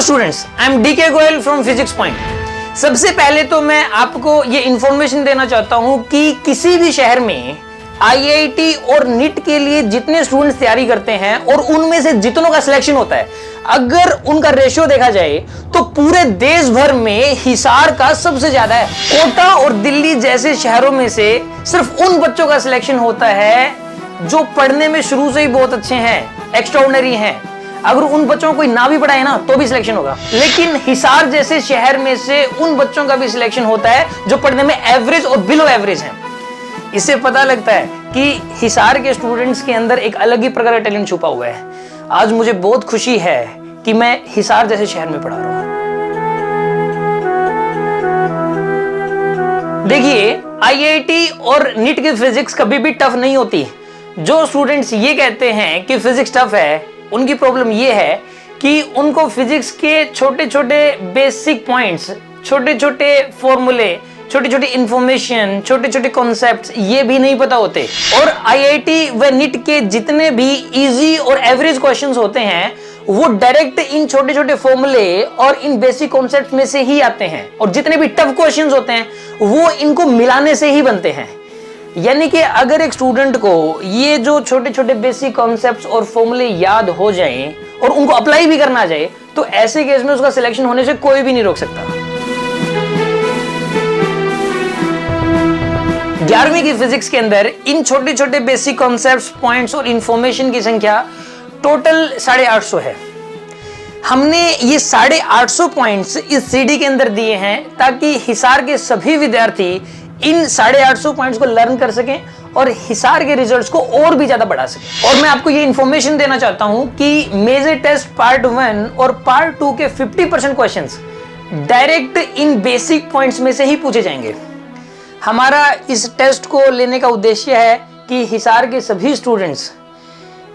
Hello students, I am D K Goyal from physics point. सबसे पहले तो मैं आपको ये इंफॉर्मेशन देना चाहता हूं कि किसी भी शहर में आईआईटी और नीट के लिए जितने स्टूडेंट्स तैयारी करते हैं और उनमें से जितनों का सिलेक्शन होता है, अगर उनका रेशियो देखा जाए तो पूरे देश भर में हिसार का सबसे ज्यादा है। कोटा और दिल्ली जैसे शहरों में से सिर्फ उन बच्चों का सिलेक्शन होता है जो पढ़ने में शुरू से ही बहुत अच्छे हैं, एक्स्ट्राऑर्डिनरी हैं। अगर उन बच्चों को कोई ना भी पढ़ाए ना तो भी सिलेक्शन होगा, लेकिन हिसार जैसे शहर में से उन बच्चों का भी सिलेक्शन होता है जो पढ़ने में एवरेज और बिलो एवरेज हैं। इससे पता लगता है कि हिसार के स्टूडेंट्स के अंदर एक अलग ही प्रकार का टैलेंट छुपा हुआ है। आज मुझे बहुत खुशी है कि मैं हिसार जैसे शहर में पढ़ा रहा हूं। देखिए, आईआईटी और नीट की फिजिक्स कभी भी टफ नहीं होती। जो स्टूडेंट्स ये कहते हैं कि फिजिक्स टफ है, उनकी प्रॉब्लम ये है कि उनको फिजिक्स के छोटे छोटे बेसिक पॉइंट्स, छोटे छोटे फॉर्मूले, छोटी छोटी इंफॉर्मेशन, छोटे छोटे कॉन्सेप्ट्स ये भी नहीं पता होते। और आईआईटी व नीट के जितने भी इजी और एवरेज क्वेश्चंस होते हैं वो डायरेक्ट इन छोटे छोटे फॉर्मूले और इन बेसिक कॉन्सेप्ट्स में से ही आते हैं, और जितने भी टफ क्वेश्चंस होते हैं वो इनको मिलाने से ही बनते हैं। यानी कि अगर एक स्टूडेंट को ये जो छोटे छोटे बेसिक कॉन्सेप्ट्स और फॉर्मूले याद हो जाएं और उनको अप्लाई भी करना आ जाए तो ऐसे केस में उसका सिलेक्शन होने से कोई भी नहीं रोक सकता। 11वीं की फिजिक्स के अंदर इन छोटे छोटे बेसिक कॉन्सेप्ट्स, पॉइंट्स और इंफॉर्मेशन की संख्या टोटल 850 है। हमने ये 850 पॉइंट्स इस सीडी के अंदर दिए हैं ताकि हिसार के सभी विद्यार्थी इन 850 पॉइंट्स को लर्न कर सकें और हिसार के रिजल्ट्स को और भी ज्यादा बढ़ा सकें। और मैं आपको ये इंफॉर्मेशन देना चाहता हूं कि मेजर टेस्ट पार्ट 1 और पार्ट 2 के 50% क्वेश्चंस डायरेक्ट इन बेसिक पॉइंट्स में से ही पूछे जाएंगे। हमारा इस टेस्ट को लेने का उद्देश्य है कि हिसार के सभी स्टूडेंट्स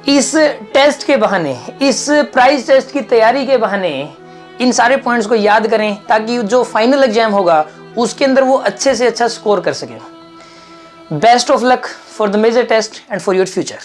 इस टेस्ट के बहाने, इस प्राइज टेस्ट की तैयारी के बहाने इन सारे पॉइंट्स को याद करें ताकि जो फाइनल एग्जाम होगा उसके अंदर वो अच्छे से अच्छा स्कोर कर सकें। Best of luck for the major test and for your future.